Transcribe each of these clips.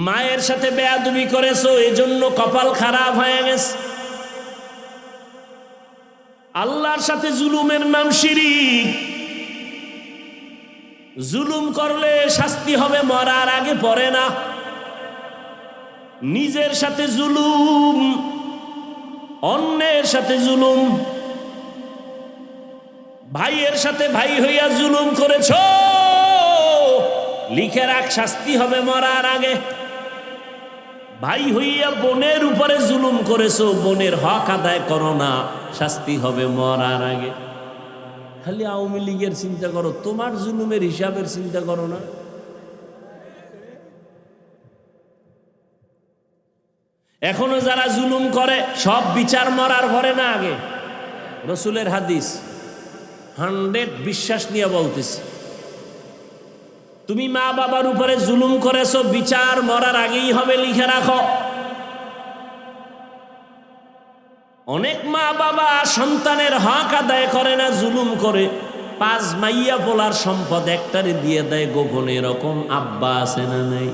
মায়ের সাথে বেয়াদবি করেছো, এজন্য কপাল খারাপ হয়ে গেছে। আল্লাহর সাথে জুলুমের নাম শিরিক। জুলুম করলে শাস্তি হবে মরার আগে, পড়ে না। নিজের সাথে জুলুম, অন্যের সাথে জুলুম, ভাইয়ের সাথে ভাই হইয়া জুলুম করেছ, লিখে রাখ শাস্তি হবে মরার আগে। ভাই হইয়া বোনের উপরে জুলুম করেছ, বোনের হক আদায় করো না, শাস্তি হবে মরার আগে। খালি আওয়ামী লীগের চিন্তা করো, তোমার জুলুমের হিসাবের চিন্তা করো না। এখনো যারা জুলুম করে সব বিচার মরার পরে না আগে। রসুলের হাদিস 100 বিশ্বাস নিয়ে বলতেছি, তুমি মা বাবার উপরে জুলুম করেছো, বিচার মরার আগেই হবে, লিখে রাখো। অনেক মা বাবা সন্তানের হক আদায় করে না, জুলুম করে। 5 মাইয়া পোলার সম্পদ একটারে দিয়ে দেয় গোপনে, এরকম আব্বা আছে না নাই?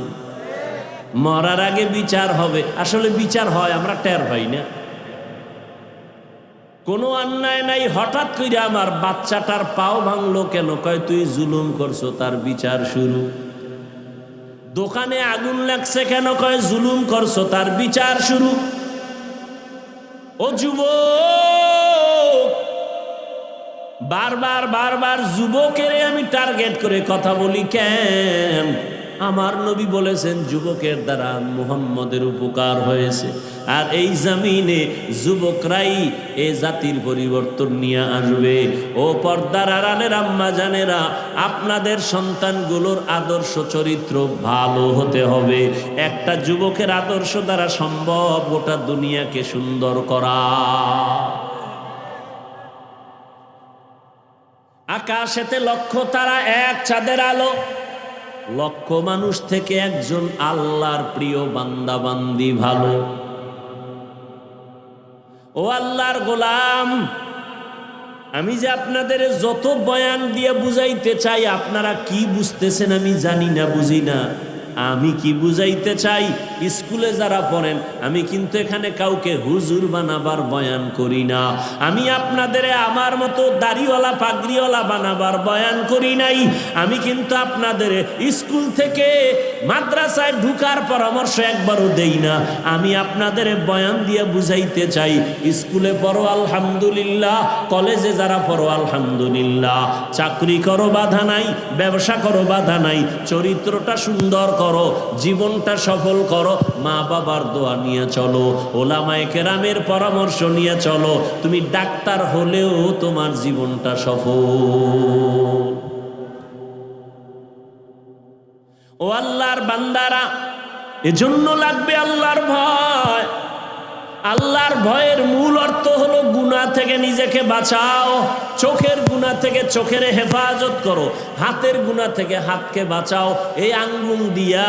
মরার আগে বিচার হবে। আসলে বিচার হয়, আমরা টের পাই না। কোনো অন্যায় নাই, হঠাৎ করে আমার বাচ্চাটার পাও ভাঙলো কেন? কয় তুই জুলুম করছো, তার বিচার শুরু। দোকানে আগুন লাগছে কেন? কয় জুলুম করছো, তার বিচার শুরু। ও যুবক, বারবার যুবকের আমি টার্গেট করে কথা বলি কেন? আমার নবী বলেছেন যুবকের দ্বারা মুহাম্মদের উপকার হয়েছে, আর এই জমিনে যুবকরাই এ জাতির পরিবর্তন নিয়ে আসবে। ও পর্দার আড়ালের আম্মা জানেরা, আপনাদের সন্তানগুলোর আদর্শ চরিত্র ভালো হতে হবে। একটা যুবকের আদর্শ দ্বারা সম্ভব গোটা দুনিয়াকে সুন্দর করা। আকাশেতে লক্ষ তারা, এক চাঁদের আলো। লক্ষ মানুষ থেকে একজন আল্লাহর প্রিয় বান্দা বান্দি ভালো। ও আল্লাহর গোলাম, আমি যে আপনাদের যত বয়ান দিয়ে বুঝাইতে চাই, আপনারা কি বুঝতেছেন আমি জানি না, বুঝি না। আমি কি বুঝাইতে চাই, স্কুলে যারা পড়েন, আমি কিন্তু এখানে কাউকে হুজুর বানাবার বয়ান করি না। আমি আপনাদের আমার মতো দাড়িওয়ালা পাগড়িওয়ালা বানাবার বয়ান করি নাই। আমি কিন্তু আপনাদের স্কুল থেকে মাদ্রাসায় ঢুকার পরামর্শ একবারও দেই না। আমি আপনাদের বয়ান দিয়ে বুঝাইতে চাই, স্কুলে পড়ো আলহামদুলিল্লাহ, কলেজে যারা পড়ো আলহামদুলিল্লাহ, চাকরি করো বাধা নাই, ব্যবসা করো বাধা নাই, চরিত্রটা সুন্দর করো, জীবনটা সফল করো, মা বাবার দোয়া নিয়ে চলো, ওলামায়ে কেরামের পরামর্শ নিয়ে চলো। তুমি ডাক্তার হলেও তোমার জীবনটা সফল। ও আল্লাহর বান্দারা, এজন্য লাগবে আল্লাহর ভয়। আল্লাহর ভয়ের মূল অর্থ হলো গুনাহ থেকে নিজেকে বাঁচাও। চোখের গুনাহ থেকে চোখের হেফাজত করো, হাতের গুনাহ থেকে হাতকে বাঁচাও। এই আঙ্গুল দিয়া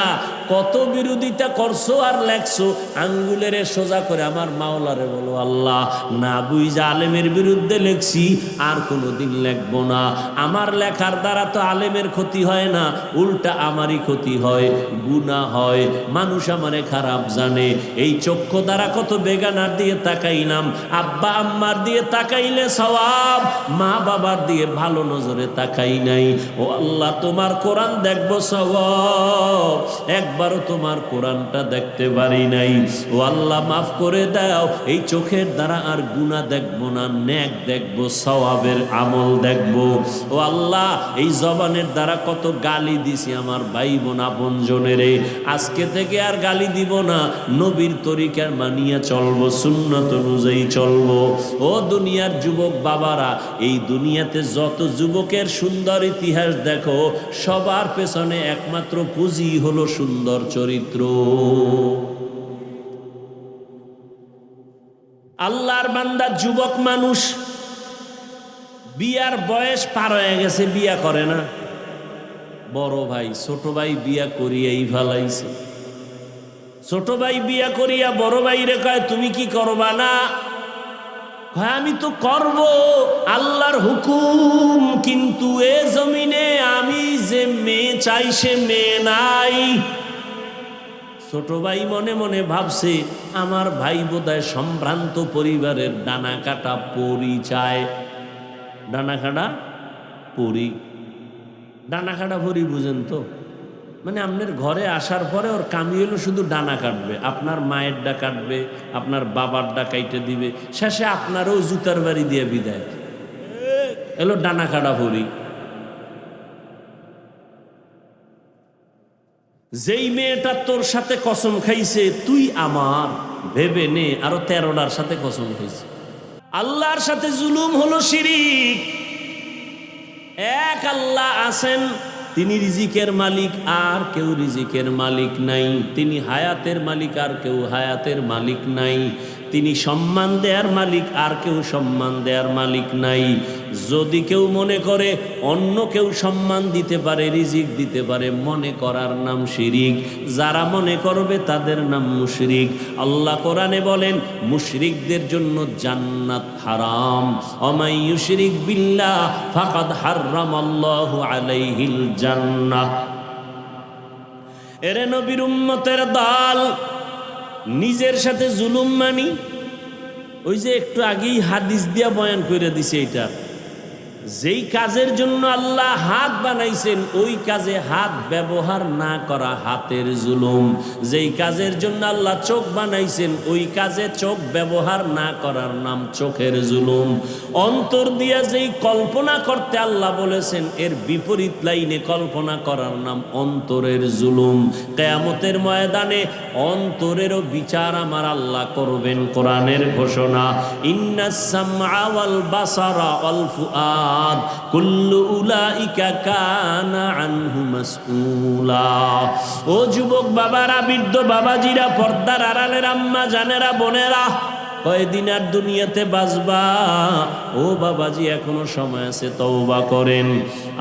কত বিরোধিতা করছো আর লেখছো, আঙ্গুলের সোজা করে আমার মাওলারে বলো, আল্লাহ না বুঝা আলেমের বিরুদ্ধে লেখছি, আর কোনোদিন লেখবো না। আমার লেখার দ্বারা তো আলেমের ক্ষতি হয় না, উল্টা আমারই ক্ষতি হয়, গুনাহ হয়, মানুষ আমারে খারাপ জানে। এই চক্ষু দ্বারা কত বেগানার দিয়ে তাকাইলাম, আব্বা আম্মার দিয়ে তাকাইলে সওয়াব, মা বাবার দিয়ে ভালো নজরে তাকাই নাই। ও আল্লাহ, তোমার কোরআন দেখবো সওয়াব, একবারও তোমার কোরআনটা দেখতে পারি নাই। ও আল্লাহ মাফ করে দাও, এই চোখের দ্বারা আর গুনাহ দেখবো না, নেক দেখবো, সওয়াবের আমল দেখবো। ও আল্লাহ, এই জবানের দ্বারা কত গালি দিছি আমার ভাই বোন আপনজনেরে, আজকে থেকে আর গালি দিব না, নবীর তরিকার মানিয়া চলবো, সুন্নত অনুযায়ী চলবো। ও দুনিয়ার যুবক বাবারা, এই দুনিয়াতে যত যুবকের সুন্দর ইতিহাস দেখো, সবার পেছনে একমাত্র পুঁজি হলো সুন্দর চরিত্র। আল্লাহর বান্দা যুবক মানুষ, বিয়ার বয়স পার হয়ে গেছে, বিয়া করে না। বড় ভাই ছোট ভাই বিয়া করিয়াই ফেলাইছে। ছোট ভাই বিয়া করিয়া বড় ভাই রে কয়, তুমি কি করবা না? আমি তো করব, আল্লাহর হুকুম, কিন্তু এ জমিনে আমি যে মেয়ে চাই সে মেয়ে নাই। ছোট ভাই মনে মনে ভাবছে আমার ভাই বোধহয় সম্ভ্রান্ত পরিবারের ডানা কাটা পরি চায়। ডানা কাটা পরি, ডানা কাটা পরি বুঝেন তো? মানে আপনার ঘরে আসার পরে ওর কামি হলো শুধু ডানা কাটবে, আপনার মায়েরটা কাটবে, আপনার বাবারটা কাইটে দিবে, শেষে আপনারও জুতার বাড়ি দিয়ে বিদায়। এলো ডানা কাটা পরি। যেই মেয়েটা তোর সাথে কসম খাইছে তুই আমার, ভেবে নে আরো 13টার সাথে কসম খাইছে। আল্লাহর সাথে জুলুম হলো শিরিক। এক আল্লাহ আছেন, তিনি রিজিকের মালিক, আর কেউ রিজিকের মালিক নাই। তিনি হায়াতের মালিক, আর কেউ হায়াতের মালিক নাই। তিনি সম্মান দেয়ার মালিক, আর কেউ সম্মান দেয়ার মালিক নাই। যদি কেউ মনে করে অন্য কেউ সম্মান দিতে পারে, রিজিক দিতে পারে, মনে করার নাম শিরিক। যারা মনে করবে তাদের নাম মুশরিক। আল্লাহ কোরআনে বলেন মুশরিকদের জন্য জান্নাত হারাম। ওমাই ইউশরিক বিল্লাহ ফাকাদ হাররামাল্লাহু আলাইহিল জান্নাহ। এরে নবীর উম্মতের দল, নিজের সাথে জুলুম মানি। ওই যে একটু আগেই হাদিস দিয়া বয়ান করে দিছে, এটা যেই কাজের জন্য আল্লাহ হাত বানাইছেন ওই কাজে হাত ব্যবহার না করা হাতের জুলুম। যেই কাজের জন্য আল্লাহ চোখ বানাইছেন ওই কাজে চোখ ব্যবহার না করার নাম চোখের জুলুম। অন্তর দিয়া যেই কল্পনা করতে আল্লাহ বলেছেন এর বিপরীত লাইনে কল্পনা করার নাম অন্তরের জুলুম। কিয়ামতের ময়দানে অন্তরেরও বিচার আমার আল্লাহ করবেন। কোরআনের ঘোষণা, ইন্নাস সামআ ওয়াল বাসারা ওয়াল ফুআদ কুল্লু উলাইকা কানা আনহু মাসউলা। ও যুবক বাবারা, বৃদ্ধ বাবাজিরা, পর্দার আড়ালের আম্মা জানেরা, বোনেরা, কয়দিন আর দুনিয়াতে বাঁচবা? ও বাবাজি, এখনো সময় আছে, তওবা করেন।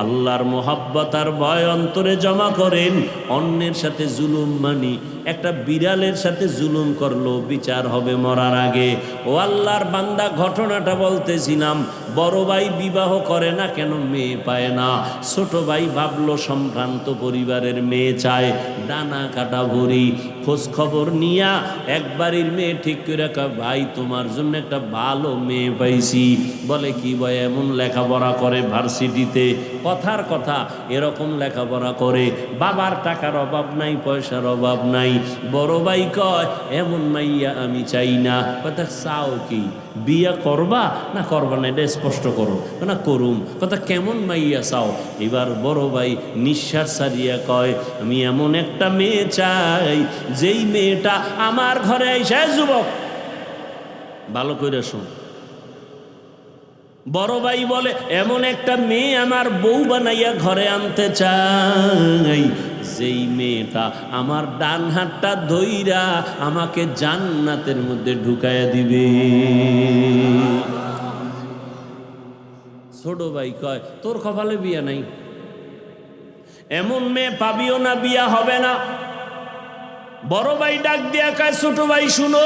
আল্লাহর মোহাব্বত আর ভয় অন্তরে জমা করেন। অন্যের সাথে জুলুম মানি, একটা বিড়ালের সাথে জুলুম করলো বিচার হবে মরার আগে। ও আল্লাহর বান্দা, ঘটনাটা বলতেছিলাম, বড় ভাই বিবাহ করে না কেন? মেয়ে পায় না। ছোট ভাই ভাবলো সম্ভ্রান্ত পরিবারের মেয়ে চায়, ডানা কাটা ভরি। খোঁজ খবর নিয়া এক বাড়ির মেয়ে ঠিক করে রাখা, ভাই তোমার জন্য একটা ভালো মেয়ে পাইছি। বলে কি ভাই? এমন লেখাপড়া করে ভার্সিটিতে, কথার কথা এরকম লেখাপড়া করে, বাবার টাকার অভাব নাই, পয়সার অভাব নাই। বড় ভাই কয় এমন মাইয়া আমি চাই না। কথা চাও কি? বিয়া করবা না করবা না এটা স্পষ্ট করো। না করুম। কথা কেমন মাইয়া চাও? এবার বড় ভাই নিঃশ্বাস ছাড়িয়া কয় আমি এমন একটা মেয়ে চাই যেই মেয়েটা আমার ঘরে আইসা, যুবক ভালো করে শোন, বড় ভাই বলে এমন একটা মেয়ে আমার বউ বানাইয়া ঘরে আনতে চাই যেই মেয়েটা আমার ডান হাতটা ধইরা আমাকে জান্নাতের মধ্যে ঢুকাইয়া দিবে। ছোট ভাই কয় তোর কপালে বিয়া নাই, এমন মেয়ে পাবিও না, বিয়া হবে না। বড় ভাই ডাক দিয়া কয় ছোট ভাই শুনো,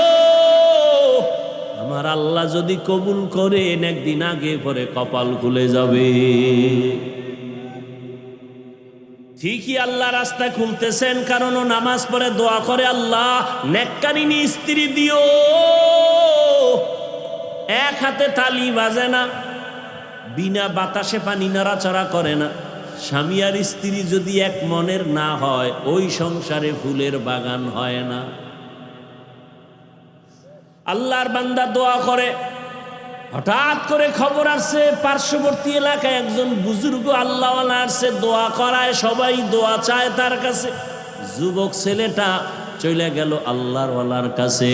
আমার আল্লাহ যদি কবুল করেন একদিন আগে পরে কপাল খুলে যাবে। ঠিকই আল্লাহ রাস্তা খুলতেছেন, কারণ ও নামাজ পড়ে দোয়া করে আল্লাহ নেককারিনী স্ত্রী দিও। এক হাতে তালি বাজে না, বিনা বাতাসে পানি নাড়াচাড়া করে না। স্বামী আর স্ত্রী যদি এক মনের না হয় ওই সংসারে ফুলের বাগান হয় না। আল্লাহর বান্দা দোয়া করে, হঠাৎ করে খবর আসছে পার্শ্ববর্তী এলাকায় একজন বুজুর্গ আল্লাহওয়ালা আসছে, দোয়া করায়, সবাই দোয়া চায় তার কাছে। যুবক ছেলেটা চলে গেল আল্লাহওয়ালার কাছে,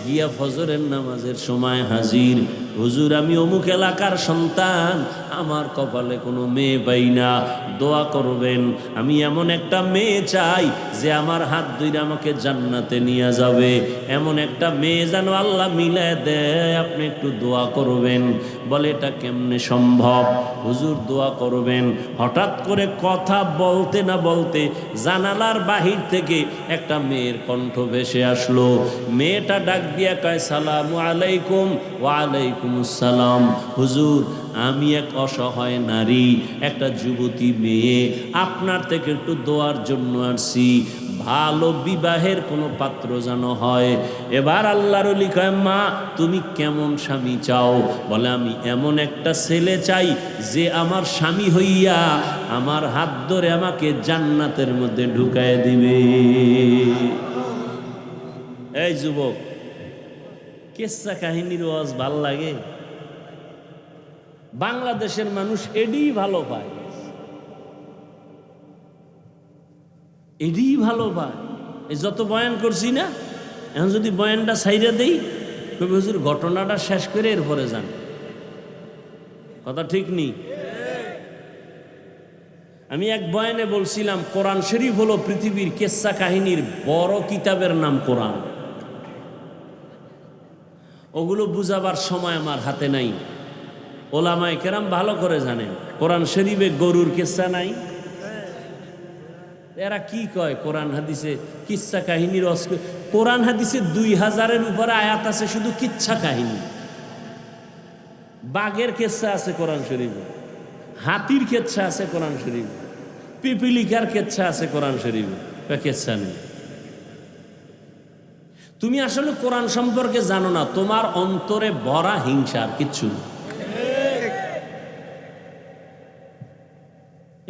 গিয়া ফজরের নামাজের সময় হাজির। হুজুর আমি অমুক এলাকার সন্তান, আমার কপালে কোনো মেয়ে পাই না, দোয়া করবেন। আমি এমন একটা মেয়ে চাই যে আমার হাত ধরে আমাকে জান্নাতে নিয়ে যাবে, এমন একটা মেয়ে যেন আল্লাহ মিলায় দেয়, আপনি একটু দোয়া করবেন। বলে এটা কেমনে সম্ভব? হুজুর দোয়া করবেন। হঠাৎ করে কথা বলতে না বলতে জানালার বাহির থেকে একটা মেয়ের কণ্ঠ ভেসে আসলো। মেয়েটা ডাক দিয়া কয় সালামু আলাইকুম। ওয়া আলাইকুম আসসালাম। হুজুর আমি এক অসহায় নারী, একটা যুবতী মেয়ে, আপনার থেকে একটু দোয়ার জন্য আসছি। ভালো বিবাহের কোনো পাত্র যেন হয়। এবার আল্লাহর ওলি কয়, মা তুমি কেমন স্বামী চাও? বলে আমি এমন একটা ছেলে চাই যে আমার স্বামী হইয়া আমার হাত ধরে আমাকে জান্নাতের মধ্যে ঢুকায় দিবে। এই যুবক, কিসসা কাহিনীর ওয়াজ ভাল লাগে? বাংলাদেশের মানুষ এডি ভালো পায়, এডি ভালো পায়। এই যত বয়ান করছি না, এখন যদি বয়ানটা ছাইরা দেই, কবি হুজুর ঘটনাটা শেষ করে এরপরে যান। কথা ঠিক নেই? আমি এক বয়ানে বলছিলাম, কোরআন শরীফ হলো পৃথিবীর কিসসা কাহিনীর বড় কিতাবের নাম কোরআন। ওগুলো বুঝাবার সময় আমার হাতে নাই। ওলামায়ে কেরাম ভালো করে জানেন, কোরআন শরীফে গরুর কিসসা নাই। এরা কি কয় কোরআন হাদিসে কিচ্ছা কাহিনীর কোরআন হাদিসে 2000-এর উপরে আয়াত আছে শুধু কিচ্ছা কাহিনী। বাঘের কেচ্ছা আছে কোরআন শরীফে, হাতির কেচ্ছা আছে কোরআন শরীফে, পিপিলিকার কেচ্ছা আছে কোরআন শরীফে, কেচ্ছা নেই। তুমি আসলে কোরআন সম্পর্কে জানো না, তোমার অন্তরে ভরা হিংসার কিচ্ছু না।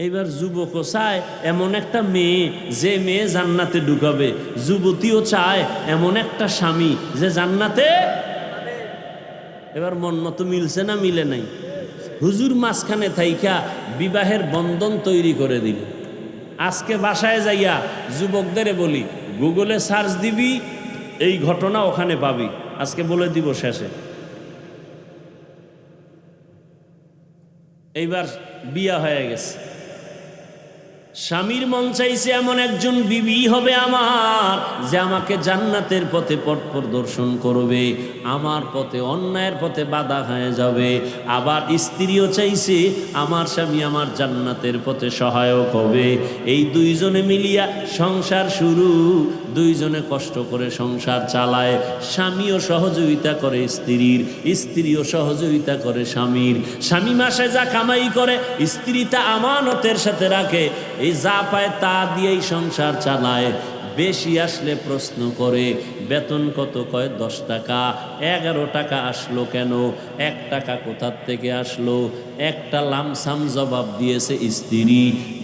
এইবার যুবকও চায় এমন একটা মেয়ে যে মেয়ে জান্নাতে ঢুকাবে, যুবতীও চায় এমন একটা স্বামী যে জান্নাতে। এবার মন মতো মিলছে না মিলে নাই? হুজুর মাঝখানে থাইকা বিবাহের বন্ধন তৈরি করে দিল। আজকে বাসায় যাইয়া যুবকদের বলি, গুগলে সার্চ দিবি, এই ঘটনা ওখানে পাবি। আজকে বলে দিব শেষে। এইবার বিয়া হয়ে গেছে, স্বামীর মন চাইছে এমন একজন বিবি হবে আমার, যে আমাকে জান্নাতের পথে পথ প্রদর্শন করবে, আমার পথে অন্যায়ের পথে বাধা হয়ে যাবে। আবার স্ত্রীও চাইছে আমার স্বামী আমার জান্নাতের পথে সহায়ক হবে। এই দুইজনে মিলিয়া সংসার শুরু, দুইজনে কষ্ট করে সংসার চালায়। স্বামীও সহযোগিতা করে স্ত্রীর, স্ত্রীও সহযোগিতা করে স্বামীর। স্বামী মাসে যা কামাই করে স্ত্রী তা আমানতের সাথে রাখে, এই যা পায় তা দিয়েই সংসার চালায়। বেশি আসলে প্রশ্ন করে বেতন কত? কয় 10 টাকা। 11 টাকা আসলো কেন? 1 টাকা কোথার থেকে আসলো? একটা লামসাম জবাব দিয়েছে স্ত্রী,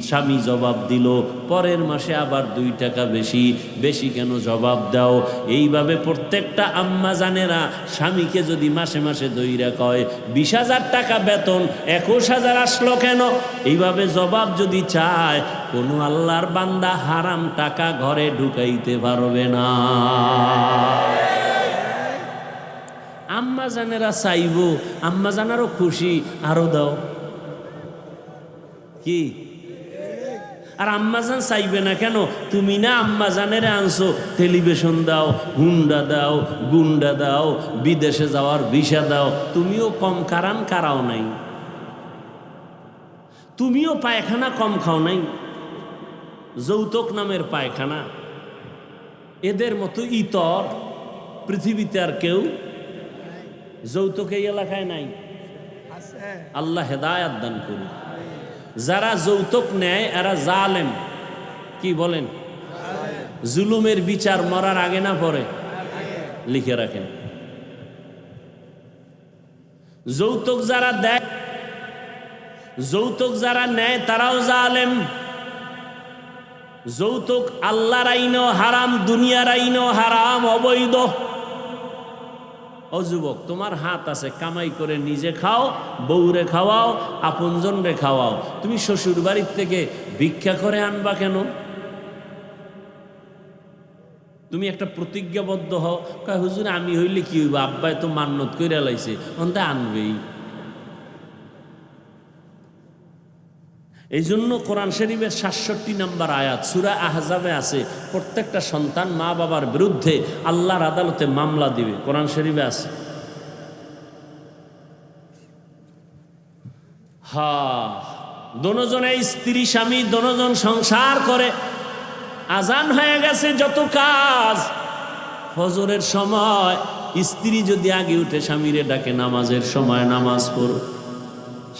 স্বামী জবাব দিল। পরের মাসে আবার 2 টাকা বেশি। বেশি কেন জবাব দাও? এইভাবে প্রত্যেকটা আম্মা জানেরা স্বামীকে যদি মাসে মাসে দইরা কয় 20,000 টাকা বেতন, 21,000 আসলো কেন? এইভাবে জবাব যদি চায়, কোনো আল্লাহর বান্দা হারাম টাকা ঘরে ঢুকাইতে পারবে না। আম্মা জানেরা চাইব, আম্মা জানারও খুশি, আরো দাও কি? আর আম্মা জান চাইবে না কেন? তুমি না আম্মা জানেরা আনছো, টেলিভিশন দাও, হুন্ডা দাও, গুন্ডা দাও, বিদেশে যাওয়ার ভিসা দাও। তুমিও কম কারাও নাই, তুমিও পায়খানা কম খাও নাই। যৌতুক নামের পায়খানা, এদের মতো ইতর পৃথিবীতে আর কেউ যৌতুক এই এলাকায় নাই। আল্লাহ হেদায়াত দান করুন। যারা যৌতুক নেয় এরা জালেম। কি বলেন? জুলুমের বিচার মরার আগে না পরে? লিখে রাখেন। যৌতুক যারা দেয়, যৌতুক যারা নেয় তারাও জালেম। যৌতুক আল্লাহর আইনও হারাম, দুনিয়ার আইনও হারাম, অবৈধ। ও যুবক, তোমার হাত আছে, কামাই করে নিজে খাও, বউরে খাওয়াও, আপনজনরে খাওয়াও। তুমি শ্বশুর বাড়ির থেকে ভিক্ষা করে আনবা কেন? তুমি একটা প্রতিজ্ঞাবদ্ধ হও, কয় হুজুর আমি হইলে কি হইব, আব্বাই তো মান্নত কইরা লাইছে, অন্তে আনবেই। এই জন্য কোরআন শরীফের 67 নম্বর আয়াত সূরা আহজাবে আছে, প্রত্যেকটা সন্তান মা বাবার বিরুদ্ধে আল্লাহর আদালতে মামলা দিবে। কোরআন শরীফে আছে। দোনোজনে স্ত্রী স্বামী দোনোজন সংসার করে। আজান হয়ে গেছে, যত কাজ। ফজরের সময় স্ত্রী যদি আগে উঠে স্বামীরে ডাকে নামাজের সময় নামাজ পড়ো।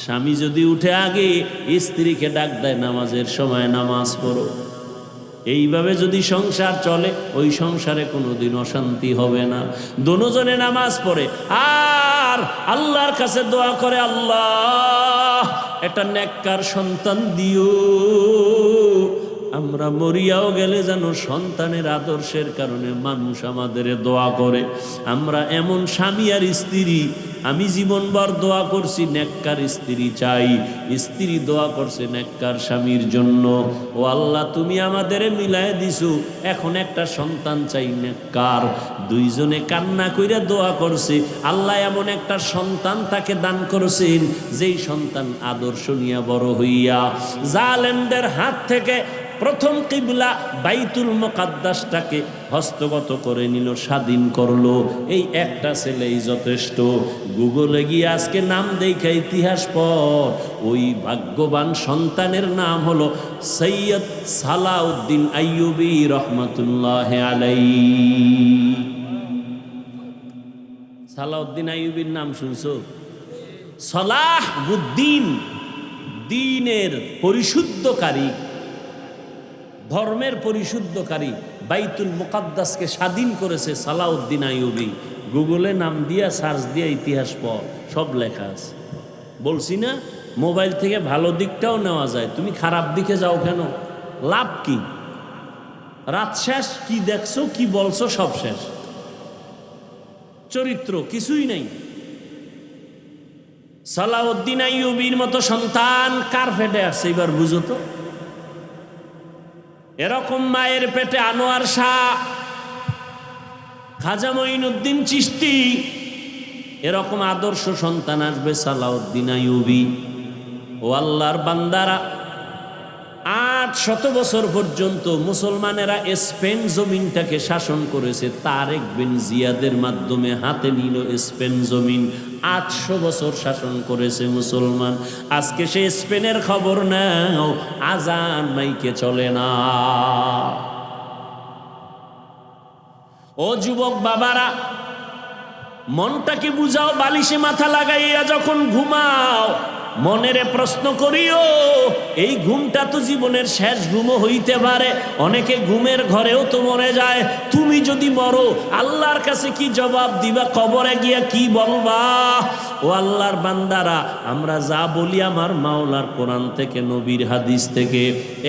স্বামী যদি উঠে আগে স্ত্রীকে ডাক দেয় নামাজের সময় নামাজ পড়ো। এইভাবে যদি সংসার চলে ওই সংসারে কোনোদিন অশান্তি হবে না। দুজনে নামাজ পড়ে আর আল্লাহর কাছে দোয়া করে, আল্লাহ একটা নেককার সন্তান দিও, আমরা মরিয়াও গেলে যেন সন্তানের আদর্শের কারণে মানুষ আমাদের দোয়া করে। আমরা এমন স্বামী আর স্ত্রী, আমি জীবনভর দোয়া করছি নেককার স্ত্রী চাই, স্ত্রী দোয়া করছে নেককার স্বামীর জন্য। ও আল্লাহ তুমি আমাদের মিলায় দিছো, এখন একটা সন্তান চাই নেককার। দুইজনে কান্না কইরা দোয়া করছে, আল্লাহ এমন একটা সন্তান তাকে দান করেছেন যেই সন্তান আদর্শ নিয়ে বড় হইয়া জালেমদের হাত থেকে প্রথম কিবলা বাইতুল মুকাদ্দাসটাকে হস্তগত করে নিল, স্বাধীন করলো। এই একটা ছেলেই যথেষ্ট। গুগলে গিয়ে আজকে নাম দেখা ইতিহাস পর, ওই ভাগ্যবান সন্তানের নাম হলো সৈয়দ সালাউদ্দিন আইয়ুবী রহমাতুল্লাহ আলাইহি। সালাউদ্দিন আইয়ুবীর নাম শুনছো? সালাহুদ্দিন, দ্বীনের পরিশুদ্ধকারী, ধর্মের পরিশুদ্ধকারী, বাইতুল মুকাদ্দাসকে স্বাধীন করেছে সালাউদ্দিন আইয়ুবী। গুগলে নাম দিয়া সার্চ দিয়া ইতিহাস পড়, সব লেখা আছে। বলছি না মোবাইল থেকে ভালো দিকটাও নেওয়া যায়, তুমি খারাপ দিকে যাও কেন? লাভ কি? রাত শেষ, কি দেখছো কি বলছো সব শেষ, চরিত্র কিছুই নাই। সালাউদ্দিন আইয়ুবীর মতো সন্তান কার পেটে আসছে এবার বুঝো তো। এরকম মায়ের পেটে আনোয়ার শাহ, খাজা মঈনুদ্দিন চিশতি, এরকম আদর্শ সন্তান আসবে সালাউদ্দিন আইয়ুবী। ও আল্লাহর বান্দারা, 800 বছর পর্যন্ত মুসলমানেরা স্পেন জমিনটাকে শাসন করেছে। তারেক বিন জিয়াদের মাধ্যমে হাতে নিল স্পেন জমিন। 800 বছর শাসন করেছে মুসলমান। আজকে সে স্পেনের খবর নাও, আজান মাইকে চলে না। ও যুবক বাবারা, মনটাকে বুঝাও, বালিশে মাথা লাগাইয়া যখন ঘুমাও মনেরে প্রশ্ন করিও, এই ঘুমটা তো জীবনের শেষ ঘুমও হইতে পারে। অনেকে ঘুমের ঘরেও তো মরে যায়। তুমি যদি মরো আল্লাহর কাছে কি জবাব দিবা? কবরে গিয়া কি বলবা? ও আল্লাহর বান্দারা, আমরা যা বলি আমার মাওলার কোরআন থেকে, নবীর হাদিস থেকে,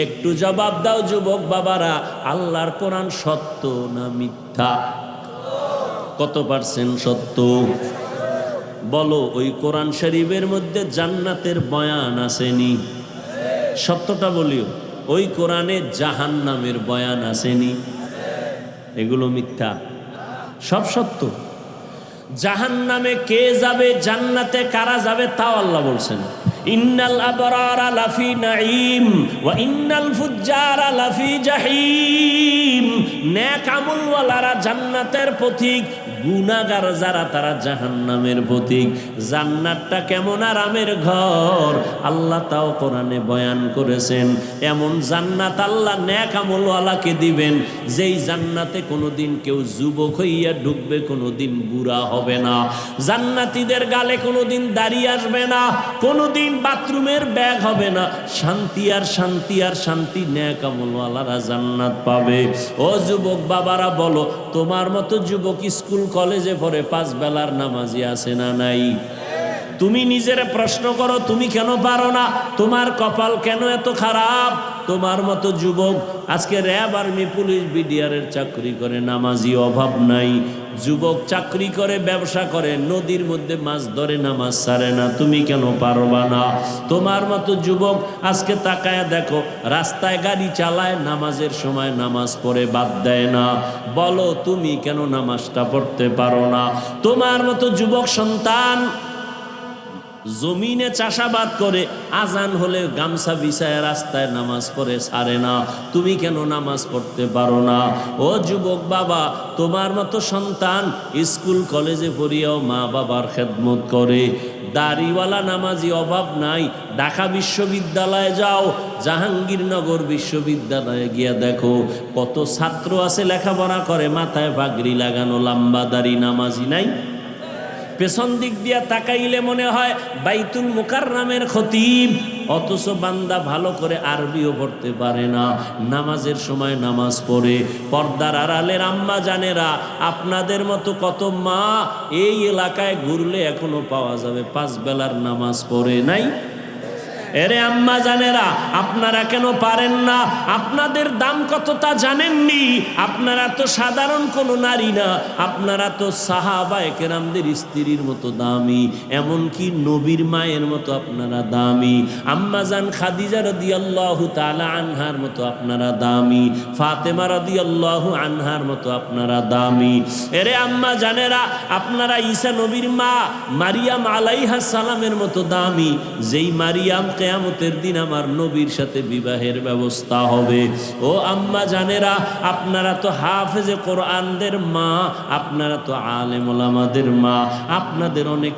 একটু জবাব দাও যুবক বাবারা। আল্লাহর কোরআন সত্য না মিথ্যা? কত পার্সেন্ট সত্য বলো? ওই কোরআন শরীফের মধ্যে জান্নাতের বয়ান আসেনি? সত্যটা বলিও। ওই কোরআনে জাহান্নামের বয়ান আসেনি? এগুলো মিথ্যা, সব সত্য। জাহান্নামে কে যাবে, জান্নাতে কারা যাবে তাও আল্লাহ বলছেন। ইন্নাল আবরারা লাফি নাঈম ওয়া ইন্নাল ফুজ্জারা লাফি জাহিম। নেক আমলওয়ালারা জান্নাতের পথিক, গুনাহগার যারা তারা জাহান্নামের পথিক। জান্নাতটা কেমন আরামের ঘর আল্লাহ তাও কোরআনে বয়ান করেছেন। এমন জান্নাত আল্লাহ নেক আমলওয়ালাকে দিবেন, যেই জান্নাতে কোনোদিন কেউ যুবক হইয়া ঢুকবে, কোনোদিন বুড়া হবে না। জান্নাতীদের গালে কোনোদিন দাড়ি আসবে না, কোনোদিন বাথরুমের ব্যাগ হবে না। শান্তি আর শান্তি আর শান্তি, নেক আমলওয়ালারা জান্নাত পাবে। ও যুবক বাবারা বলো, তোমার মতো যুবক স্কুল কলেজে পড়ে 5 বেলার নামাজি আছে না নাই? তুমি নিজের প্রশ্ন করো, তুমি কেন পারো না? তোমার কপাল কেন এত খারাপ? তোমার মতো যুবক আজকে র্যাব, আর্মি, পুলিশ, বিডিআরের চাকরি করে, নামাজি অভাব নাই। যুবক চাকরি করে, ব্যবসা করে, নদীর মধ্যে মাছ ধরে, নামাজ ছাড়ে না। তুমি কেন পারবা না? তোমার মতো যুবক আজকে তাকায় দেখো, রাস্তায় গাড়ি চালায়, নামাজের সময় নামাজ পড়ে বাদ দেয় না। বলো তুমি কেন নামাজটা পড়তে পারো না? তোমার মতো যুবক সন্তান জমিনে চাষাবাদ করে, আজান হলে গামছা বিছায় রাস্তায় নামাজ পড়ে ছাড়ে না। তুমি কেন নামাজ পড়তে পারো না? ও যুবক বাবা, তোমার মতো সন্তান স্কুল কলেজে পড়িয়াও মা বাবার খেদমত করে। দাড়িওয়ালা নামাজি অভাব নাই। ঢাকা বিশ্ববিদ্যালয়ে যাও, জাহাঙ্গীরনগর বিশ্ববিদ্যালয়ে গিয়া দেখো কত ছাত্র আছে লেখাপড়া করে, মাথায় পাগড়ি লাগানো, লম্বা দাড়ি, নামাজি নাই? পেছন দিক দিয়া তাকাইলে মনে হয় বাইতুল মুকাররমের খতিব, অথচ বান্দা ভালো করে আরবিও পড়তে পারে না, নামাজের সময় নামাজ পড়ে। পর্দার আড়ালের আম্মা জানেরা, আপনাদের মতো কত মা এই এলাকায় ঘুরলে এখনো পাওয়া যাবে 5 বেলার নামাজ পড়ে নাই। এরে আম্মা জানেরা, আপনারা কেন পারেন না? আপনাদের দাম কত তা জানেননি? আপনারা তো সাধারণ কোনো নারী না, আপনারা তো সাহাবায়ে কেরামদের স্ত্রীর মতো দামি, এমনকি নবীর মায়ের মতো আপনারা দামি। আম্মা জান খাদিজা রাদিয়াল্লাহু তাআলা আনহার মতো আপনারা দামি, ফাতেমা রাদিয়াল্লাহু আনহার মতো আপনারা দামি। এরে আম্মা জানেরা, আপনারা ঈসা নবীর মা মারিয়াম আলাইহাস সালামের মতো দামি, যেই মারিয়াম কিয়ামতের দিন আমার নবীর সাথে বিবাহের ব্যবস্থা হবে। ও আম্মা জানেরা, আপনারা তো হাফেজে কোরআনদের মা, আপনারা তো আলেম ওলামাদের মা, আপনাদের অনেক